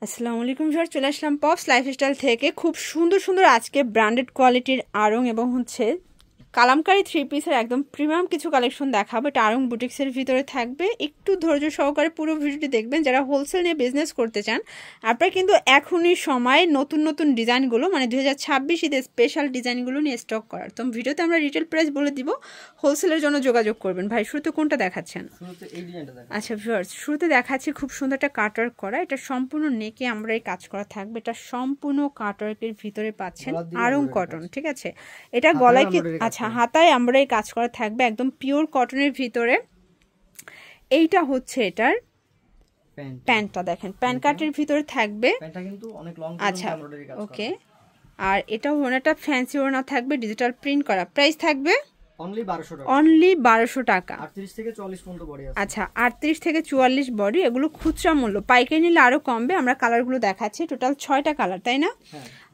আসসালামু আলাইকুম স্যার, চলে আসলাম পপস লাইফস্টাইল থেকে। খুব সুন্দর সুন্দর আজকে ব্র্যান্ডেড কোয়ালিটির আড়ং এবং কালামকারী থ্রি পিসের একদম প্রিমিয়াম কিছু কালেকশন দেখাবো। এটা আড়ং বুটিক্সের ভিতরে থাকবে। একটু ধৈর্য সহকারে পুরো ভিডিওটি দেখবেন। যারা হোলসেল নিয়ে বিজনেস করতে চান আপনারা কিন্তু এখনই সময় নতুন নতুন ডিজাইনগুলো মানে 2026 ঈদের স্পেশাল ডিজাইনগুলো নিয়ে স্টক করার। তো ভিডিওতে আমরা রিটেল প্রাইস বলে দিব, হোলসেলের জন্য যোগাযোগ করবেন। ভাই শুরুতে কোনটা দেখাচ্ছেন? আচ্ছা ভিউয়ার্স, শুরুতে দেখাচ্ছি খুব সুন্দর একটা কাটওয়ার্ক করা। এটা সম্পূর্ণ নেকে আমরা এই কাজ করা থাকবে। এটা সম্পূর্ণ কাটওয়ার্কের ভিতরে পাচ্ছেন আড়ং কটন, ঠিক আছে। এটা গলায় কি আচ্ছা হাতায় আমরা এই কাজ করা থাকবে একদম পিওর কটনের ভিতরে। এইটা হচ্ছে এটার প্যান্টটা, দেখেন প্যান্ট কাটের ভিতরে থাকবে। আচ্ছা ওকে, আর এটা ওনাটা ফ্যান্সি ওনা থাকবে, ডিজিটাল প্রিন্ট করা। প্রাইস থাকবে অনলি 1200 টাকা। 38 থেকে 44 পর্যন্ত বডি আছে। আচ্ছা 38 থেকে 44 বডি, এগুলো খুচরা মূল্য। পাইকারি নিলে আরো কমবে। আমরা কালারগুলো দেখাচ্ছি, টোটাল 6টা কালার, তাই না?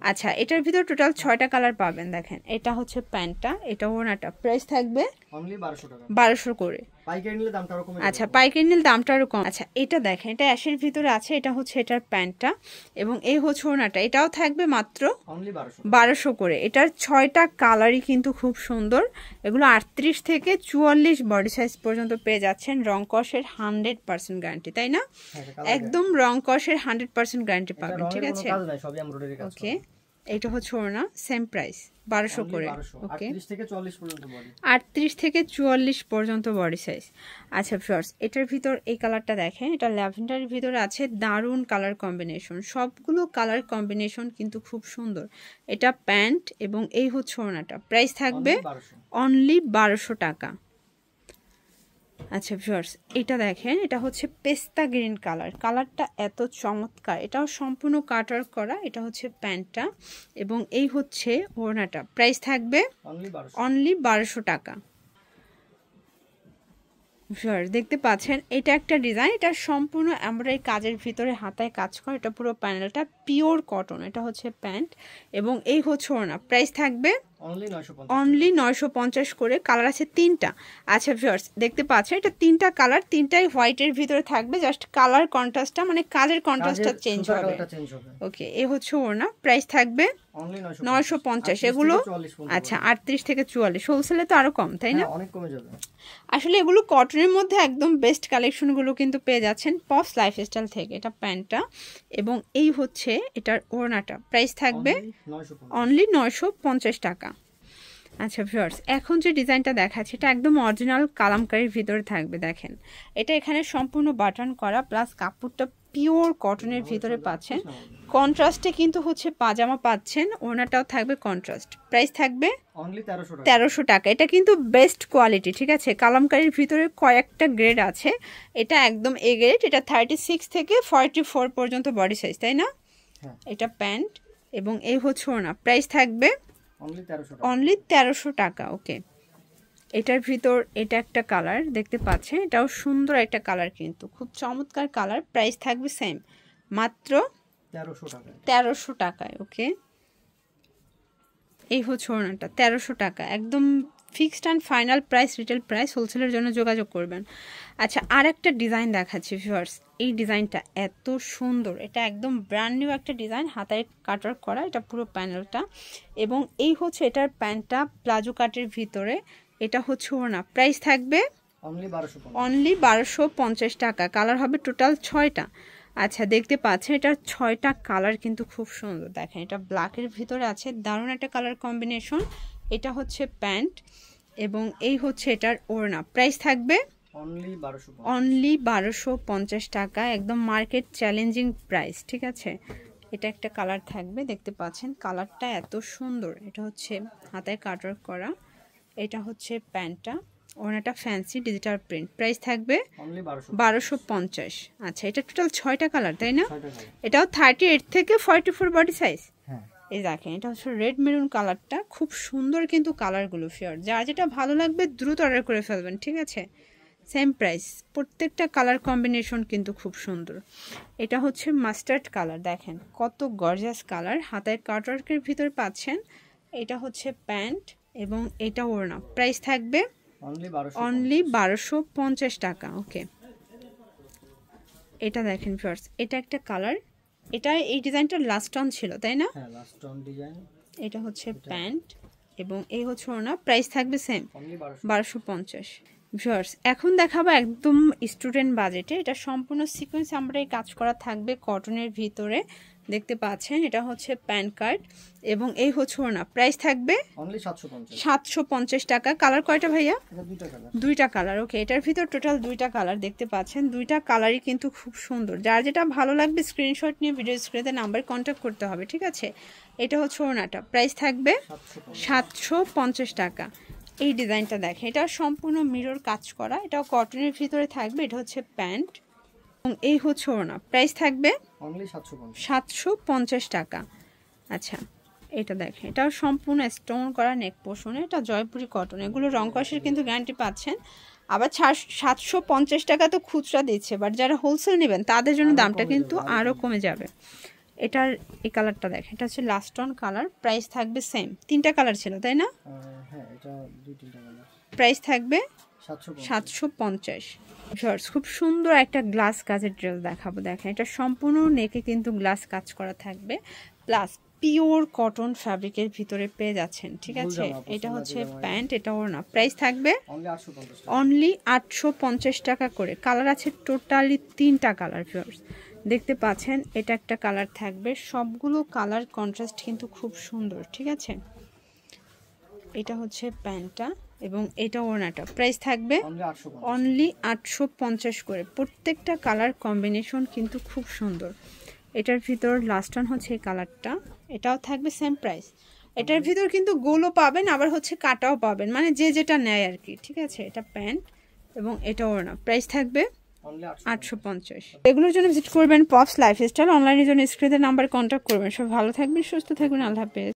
আচ্ছা এটার ভিতর টোটাল 6টা কালার পাবেন। দেখেন এটা হচ্ছে প্যান্টটা, এটা ওনাটা। প্রাইস থাকবে অনলি 1200 টাকা, 1200 করে। পাইকারি নিলে দামটা আরো কমে যাবে। আচ্ছা পাইকারি নিলে দামটা আরো কম। আচ্ছা এটা দেখেন, এটা অ্যাশের ভিতরে আছে। এটা হচ্ছে এটার প্যান্টটা এবং এই হচ্ছে ওনাটা। এটাও থাকবে মাত্র অনলি 1200 করে। এটার 6টা কালারই কিন্তু খুব সুন্দর। এগুলো 38 থেকে 44 বডি সাইজ পর্যন্ত পেয়ে যাচ্ছেন। রং কষের 100% গ্যারান্টি, তাই না? একদম রং কষের 100% গ্যারান্টি পাবেন, ঠিক আছে। ওকে, এটা হচ্ছে ওনা, সেম প্রাইস 1200 করে। ওকে, 38 থেকে 44 পর্যন্ত বডি সাইজ। আচ্ছা ভিউয়ার্স, এটার ভিতর এই কালারটা দেখেন, এটা ল্যাভেন্ডারের ভিতরে আছে। দারুণ কালার কম্বিনেশন, সবগুলো কালার কম্বিনেশন কিন্তু খুব সুন্দর। এটা প্যান্ট এবং এই হচ্ছে ওনাটা। প্রাইস থাকবে অনলি 1200 টাকা। আচ্ছা ভিউয়ার্স, এটা দেখেন, এটা হচ্ছে পেস্তা গ্রিন কালার। কালারটা এত চমৎকার। এটাও সম্পূর্ণ কাটওয়ার্ক করা। এটা হচ্ছে প্যান্টটা এবং এই হচ্ছে ওড়নাটা। প্রাইস থাকবে অনলি 1200 টাকা। ভিউয়ার্স দেখতে পাচ্ছেন, এটা একটা ডিজাইন। এটা সম্পূর্ণ আমরা এই কাজের ভিতরে হাতায় কাজ করা। এটা পুরো প্যানেলটা পিওর কটন। এটা হচ্ছে প্যান্ট এবং এই হচ্ছে ওড়না। প্রাইস থাকবে অনলি 950 করে। কালার আছে 3টা। আচ্ছা ভিউয়ার্স দেখতে পাচ্ছেন, এটা 3টা কালার, 3টাই হোয়াইটের ভিতরে থাকবে। জাস্ট কালার কন্ট্রাস্টটা মানে কাজের কন্ট্রাস্টটা চেঞ্জ হবে। ওকে, এই হচ্ছে ওড়না। প্রাইস থাকবে 950। এগুলো আচ্ছা 38 থেকে 44। হোলসেলে তো আরো কম, তাই না? অনেক কমে যাবে। আসলে এগুলো কটনের মধ্যে একদম বেস্ট কালেকশনগুলো কিন্তু পেয়ে যাচ্ছেন পপস লাইফস্টাইল থেকে। এটা প্যান্টটা এবং এই হচ্ছে এটার ওড়নাটা। প্রাইস থাকবে অনলি 950 টাকা। আচ্ছা ভিউয়ার্স, এখন যে ডিজাইনটা দেখাচ্ছি এটা একদম অরিজিনাল কালামকারীর ভিতরে থাকবে। দেখেন এটা এখানে সম্পূর্ণ বাটন করা, প্লাস কাপড়টা পিওর কটনের ভিতরে পাচ্ছেন। কন্ট্রাস্টে কিন্তু হচ্ছে পাজামা পাচ্ছেন, ওনাটাও থাকবে কন্ট্রাস্ট। প্রাইস থাকবে অনলি 1300 টাকা। এটা কিন্তু বেস্ট কোয়ালিটি, ঠিক আছে। কালামকারীর ভিতরে কয়েকটা গ্রেড আছে, এটা একদম এ গ্রেড। এটা 36 থেকে 44 পর্যন্ত বডি সাইজ, তাই না? এটা প্যান্ট এবং এই হচ্ছে ওনা। প্রাইস থাকবে অনলি 1300 টাকা। ওকে, এটার ভিতর এটা একটা কালার দেখতে পাচ্ছেন, এটাও সুন্দর একটা কালার, কিন্তু খুব চমৎকার কালার। প্রাইস থাকবে সেম, মাত্র 1300 টাকায়। ওকে, এই হচ্ছে ওড়নাটা 1300 টাকা, একদম fixed and final price, retail price. হোলসেলের জন্য যোগাযোগ করবেন। আচ্ছা আর একটা ডিজাইন দেখাচ্ছি ভিউয়ার্স। এই ডিজাইনটা এত সুন্দর, এটা একদম ব্র্যান্ড নিউ একটা ডিজাইন, হাতায় কাটওয়ার্ক করা। এটা পুরো প্যানেলটা এবং এই হচ্ছে এটার প্যান্টটা প্লাজো কাটের ভিতরে। এটা হচ্ছে ওড়না। প্রাইস থাকবে অনলি 1250 টাকা। কালার হবে টোটাল 6টা। আচ্ছা দেখতে পাচ্ছেন, এটার 6টা কালার কিন্তু খুব সুন্দর। দেখেন এটা ব্ল্যাকের ভিতরে আছে, দারুণ একটা কালার কম্বিনেশন। এটা হচ্ছে প্যান্ট এবং এই হচ্ছে এটার ওড়না। প্রাইস থাকবে অনলি 1250 টাকা, একদম মার্কেট চ্যালেঞ্জিং প্রাইস, ঠিক আছে। এটা একটা কালার থাকবে, দেখতে পাচ্ছেন কালারটা এত সুন্দর। এটা হচ্ছে হাতায় কাটওয়ার্ক করা। এটা হচ্ছে প্যান্টটা, ওনাটা ফ্যান্সি ডিজিটাল প্রিন্ট। প্রাইস থাকবে 1250। আচ্ছা এটা টোটাল 6টা কালার, তাই না? এটাও 38 থেকে 44 বডি সাইজ। এই দেখেন এটা হচ্ছে রেড মেরুন কালারটা, খুব সুন্দর কিন্তু কালারগুলো। ফিওর যার যেটা ভালো লাগবে দ্রুত অর্ডার করে ফেলবেন, ঠিক আছে। সেম প্রাইস, প্রত্যেকটা কালার কম্বিনেশন কিন্তু খুব সুন্দর। এটা হচ্ছে মাস্টার্ড কালার, দেখেন কত গর্জিয়াস কালার। হাতের কাটওয়ার্কের ভিতরে পাচ্ছেন। এটা হচ্ছে প্যান্ট এবং এটা ওড়না। প্রাইস থাকবে অনলি 1250 টাকা। ওকে, এটা দেখেন ভিউয়ার্স, এটা একটা কালার, এটা এই ডিজাইনটা লাস্ট অন ছিল তাই না? হ্যাঁ লাস্ট অন ডিজাইন। এটা হচ্ছে প্যান্ট এবং এই হচ্ছে ওড়না, প্রাইস থাকবে সেম অনলি 1250। ভিউয়ার্স এখন দেখাবো একদম স্টুডেন্ট বাজেটে, এটা সম্পূর্ণ সিকোয়েন্স আমরা এই কাজ করা থাকবে কটনের ভিতরে, দেখতে পাচ্ছেন এটা হচ্ছে প্যান কার্ড এবং এই হচ্ছে ওড়না, প্রাইস থাকবে অনলি 750 750 টাকা। কালার কয়টা ভাইয়া? এটা দুইটা কালার। দুইটা কালার, ওকে। এটার ভিতর টোটাল দুইটা কালার দেখতে পাচ্ছেন, দুইটা কালারই কিন্তু খুব সুন্দর। যার যেটা ভালো লাগবে স্ক্রিনশট নিয়ে ভিডিও স্ক্রিনে নাম্বার কন্ট্যাক্ট করতে হবে, ঠিক আছে? এটা হচ্ছে ওড়নাটা, প্রাইস থাকবে 750 টাকা। এই ডিজাইনটা দেখেন, এটা সম্পূর্ণ মিরর কাজ করা, এটাও কটনের ভিতরে থাকবে। এটা হচ্ছে প্যান্ট এবং এই হচ্ছে ওড়না, প্রাইস থাকবে অনলি 750 টাকা। আচ্ছা এটা দেখেন, এটাও সম্পূর্ণ স্টোন করা নেক পোর্শনে, এটা জয়পুরি কটন, এগুলো রং কষের কিন্তু গ্যারান্টি পাচ্ছেন। আবার 750 টাকা তো খুচরা দিচ্ছে, বাট যারা হোলসেল নেবেন তাদের জন্য দামটা কিন্তু আরও কমে যাবে। এটার এই কালারটা দেখেন, এটা হচ্ছে লাস্ট অন কালার, প্রাইস থাকবে সেম। তিনটা কালার ছিল তাই না? হ্যাঁ এটা দুই তিনটা কালার। প্রাইস থাকবে 750। ভিউয়ার্স খুব সুন্দর একটা গ্লাস কাজের ড্রেস দেখাবো, দেখেন এটা সম্পূর্ণ নেকে কিন্তু গ্লাস কাজ করা থাকবে, প্লাস পিওর কটন ফ্যাব্রিকের ভিতরে পেয়ে যাচ্ছেন, ঠিক আছে? এটা হচ্ছে প্যান্ট, এটা ওড়না, প্রাইস থাকবে অনলি 850 টাকা করে। কালার আছে টোটালি তিনটা কালার ভিউয়ার্স, দেখতে পাচ্ছেন। এটা একটা কালার থাকবে, সবগুলো কালার কন্ট্রাস্ট কিন্তু খুব সুন্দর, ঠিক আছে? এটা হচ্ছে প্যান্টটা এবং এটা ওড়নাটা, প্রাইস থাকবে অনলি 850 করে। প্রত্যেকটা কালার কম্বিনেশন কিন্তু খুব সুন্দর। এটার ভিতর লাস্ট অন হচ্ছে এই কালারটা, এটাও থাকবে সেম প্রাইস। এটার ভিতর কিন্তু গোলও পাবেন, আবার হচ্ছে কাটাও পাবেন, মানে যে যেটা নেয় আর কি, ঠিক আছে? এটা প্যান্ট এবং এটা ওড়না, প্রাইস থাকবে 850। এগুলোর জন্য ভিজিট করবেন পপস লাইফস্টাইল, অনলাইনের জন্য স্ক্রিনের নাম্বার কন্ট্যাক্ট করবেন। সব ভালো থাকবেন, সুস্থ থাকবেন, আল্লাহ হাফেজ।